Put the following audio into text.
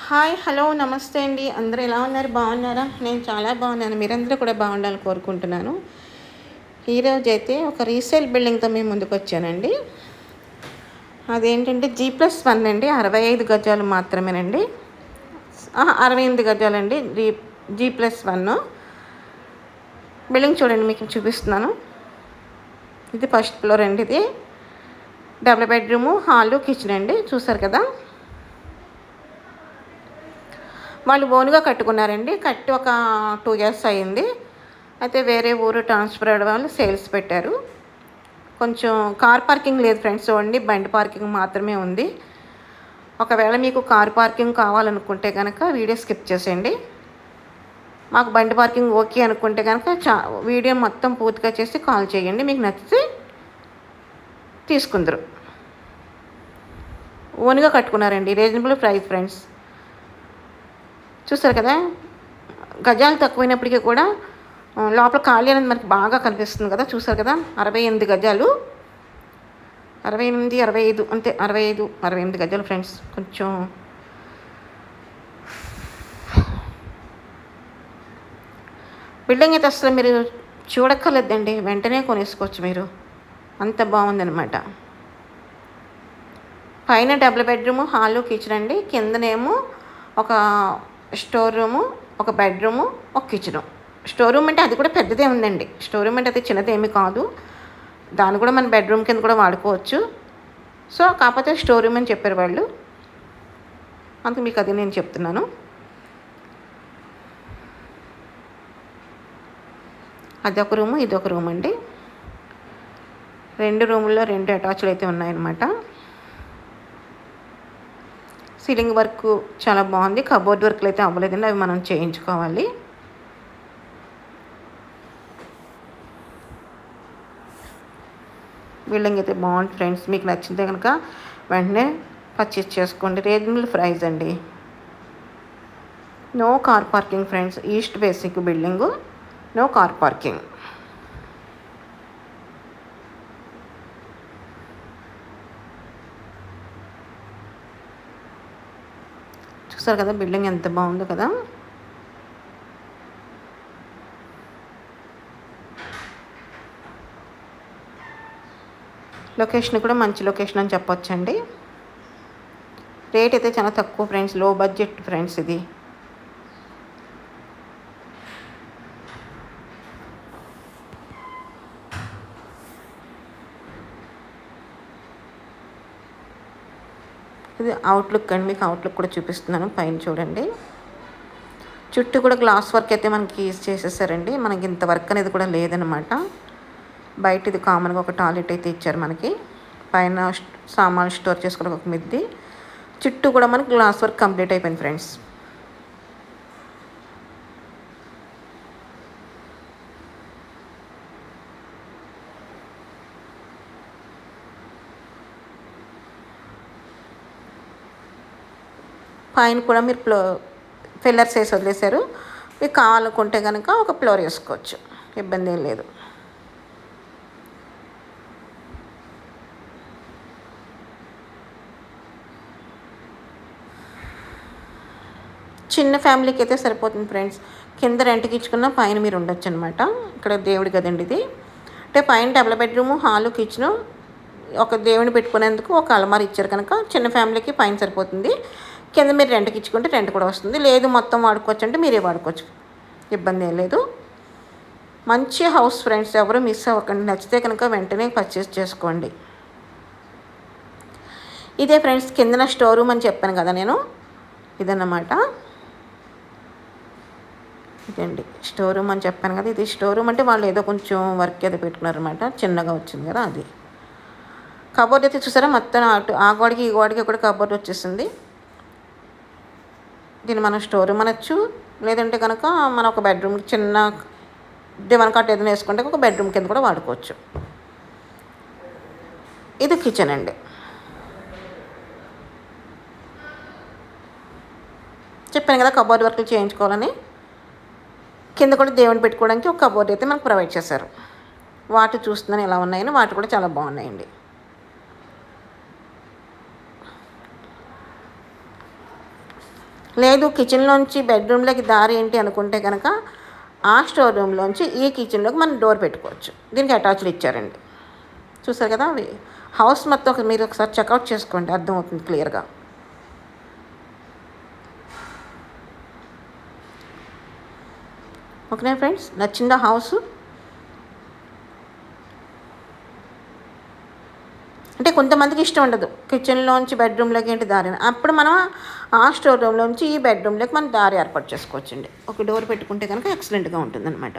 Hi hello నమస్తే అండి. అందరూ ఎలా ఉన్నారు? బాగున్నారా? నేను చాలా బాగున్నాను. మీరందరూ కూడా బాగుండాలని కోరుకుంటున్నాను. ఈరోజైతే ఒక రీసేల్ బిల్డింగ్తో మేము ముందుకు వచ్చానండి. అదేంటంటే G+1 అండి. 65 గజాలు మాత్రమేనండి. 68 గజాలండి. G+1 బిల్డింగ్ చూడండి, మీకు చూపిస్తున్నాను. ఇది ఫస్ట్ ఫ్లోర్ అండి. ఇది డబుల్ బెడ్రూము, హాలు, కిచెన్ అండి. చూసారు కదా, వాళ్ళు ఓన్గా కట్టుకున్నారండి. కట్టి ఒక 2 years అయ్యింది. అయితే వేరే ఊరు ట్రాన్స్ఫర్ అవ్వడం వల్ల సేల్స్ పెట్టారు. కొంచెం కార్ పార్కింగ్ లేదు ఫ్రెండ్స్, ఓన్లీ బండి పార్కింగ్ మాత్రమే ఉంది. ఒకవేళ మీకు కార్ పార్కింగ్ కావాలనుకుంటే కనుక వీడియో స్కిప్ చేసేయండి. మాకు బండి పార్కింగ్ ఓకే అనుకుంటే కనుక వీడియో మొత్తం పూర్తిగా చేసి కాల్ చేయండి. మీకు నచ్చితే తీసుకుందరు. ఓన్గా కట్టుకున్నారండి. Reasonable price friends. చూసారు కదా, గజాలు తక్కువైనప్పటికీ కూడా లోపల ఖాళీ అనేది మనకి బాగా కనిపిస్తుంది కదా. చూసారు కదా, 68 గజాలు, 68, 65 అంతే. 68 గజాలు ఫ్రెండ్స్. కొంచెం బిల్డింగ్ అయితే అసలు మీరు చూడక్కర్లేదండి, వెంటనే కొనేసుకోవచ్చు మీరు. అంత బాగుందనమాట. పైన డబుల్ బెడ్రూము, హాలు, కిచెన్ అండి. కిందనేమో ఒక స్టోర్ రూము, ఒక బెడ్రూము, ఒక కిచెను. స్టోర్ రూమ్ అంటే అది కూడా పెద్దదే ఉందండి. స్టోర్ రూమ్ అంటే అది చిన్నదేమీ కాదు. దాన్ని కూడా మన బెడ్రూమ్ కింద కూడా వాడుకోవచ్చు. సో కాకపోతే స్టోర్ రూమ్ అని చెప్పారు వాళ్ళు, అందుకు మీకు అది నేను చెప్తున్నాను. అదొక రూము, ఇదొక రూమ్ అండి. 2 రూముల్లో 2 అటాచ్లు అయితే ఉన్నాయన్నమాట. సీలింగ్ వర్క్ చాలా బాగుంది. కబోర్డ్ వర్క్లు అయితే అవ్వలేదండి, అవి మనం చేయించుకోవాలి. బిల్డింగ్ అయితే బాగుంది ఫ్రెండ్స్. మీకు నచ్చితే కనుక వెంటనే పర్చేస్ చేసుకోండి. రీజనబుల్ ప్రైస్ అండి. No car parking friends. East basic building, no car parking. చూసారు కదా బిల్డింగ్ ఎంత బాగుందో కదా. లొకేషన్ కూడా మంచి లొకేషన్ అని చెప్పొచ్చండి. రేట్ అయితే చాలా తక్కువ ఫ్రెండ్స్, లో బడ్జెట్ ఫ్రెండ్స్ ఇది. ఇది అవుట్లుక్ అండి. మీకు అవుట్లుక్ కూడా చూపిస్తున్నాను. పైన చూడండి, చుట్టూ కూడా గ్లాస్ వర్క్ అయితే మనకి చేసేసారండి. మనకి ఇంత వర్క్ అనేది కూడా లేదనమాట. బయట ఇది కామన్గా ఒక టాయిలెట్ అయితే ఇచ్చారు మనకి. పైన సామాన్లు స్టోర్ చేసుకోవడం ఒక మిద్ది. చుట్టూ కూడా మనకి గ్లాస్ వర్క్ కంప్లీట్ అయిపోయింది ఫ్రెండ్స్. పైన కూడా మీరు పిల్లర్స్ వేసి వదిలేశారు. మీకు కావాలనుకుంటే కనుక ఒక ఫ్లోర్ వేసుకోవచ్చు, ఇబ్బంది ఏం లేదు. చిన్న ఫ్యామిలీకి అయితే సరిపోతుంది ఫ్రెండ్స్. కింద రెంట్కి ఇచ్చుకున్న పైన మీరు ఉండొచ్చు అనమాట. ఇక్కడ దేవుడి గదండి ఇది. అంటే పైన డబుల్ బెడ్రూము, హాలు, కిచెను, ఒక దేవుని పెట్టుకునేందుకు ఒక అలమారి ఇచ్చారు కనుక చిన్న ఫ్యామిలీకి పైన సరిపోతుంది. కింద మీరు రెంట్కి ఇచ్చుకుంటే రెంట్ కూడా వస్తుంది. లేదు మొత్తం వాడుకోవచ్చు అంటే మీరే వాడుకోవచ్చు, ఇబ్బంది ఏం లేదు. మంచి హౌస్ ఫ్రెండ్స్, ఎవరు మిస్ అవ్వకండి. నచ్చితే కనుక వెంటనే పర్చేస్ చేసుకోండి. ఇదే ఫ్రెండ్స్ కిందన స్టోర్ రూమ్ అని చెప్పాను కదా నేను, ఇదన్నమాట. ఇదండి స్టోర్ రూమ్ అని చెప్పాను కదా. ఇది స్టోర్ రూమ్ అంటే వాళ్ళు ఏదో కొంచెం వర్క్ ఏదో పెట్టుకున్నారనమాట, చిన్నగా వచ్చింది కదా అది. కబోర్డ్ అయితే చూసారా, మొత్తం అటు ఆ గోడకి ఈ గోడకి కూడా కబోర్డ్ వచ్చేసింది. దీన్ని మనం స్టోర్ రూమ్ అనొచ్చు, లేదంటే కనుక మనం ఒక బెడ్రూమ్ చిన్న దివాన్ కాట్ ఏదైనా వేసుకుంటే ఒక బెడ్రూమ్ కింద కూడా వాడుకోవచ్చు. ఇది కిచెన్ అండి. చెప్పాను కదా కబోర్డ్ వర్క్లు చేయించుకోవాలని. కింద కూడా దేవుని పెట్టుకోవడానికి ఒక కబోర్డ్ అయితే మనకు ప్రొవైడ్ చేశారు. వాటి చూస్తున్నాను ఎలా ఉన్నాయని, వాటి కూడా చాలా బాగున్నాయండి. లేదు కిచెన్లోంచి బెడ్రూమ్లోకి దారి ఏంటి అనుకుంటే కనుక ఆ స్టోర్ రూమ్లోంచి ఈ కిచెన్లోకి మనం డోర్ పెట్టుకోవచ్చు. దీనికి అటాచ్డ్ ఇచ్చారండి. చూసారు కదా, అవి హౌస్ మొత్తం మీరు ఒకసారి చెక్అవుట్ చేసుకోండి, అర్థమవుతుంది క్లియర్గా. ఓకేనా ఫ్రెండ్స్, నచ్చిందా హౌస్? అంటే కొంతమందికి ఇష్టం ఉండదు కిచెన్లోంచి బెడ్రూమ్లోకి ఏంటి దారి, అప్పుడు మనం ఆ స్టోర్ రూమ్లోంచి ఈ బెడ్రూమ్లోకి మనం దారి ఏర్పాటు చేసుకోవచ్చండి. ఒక డోర్ పెట్టుకుంటే కనుక ఎక్సలెంట్గా ఉంటుందన్నమాట.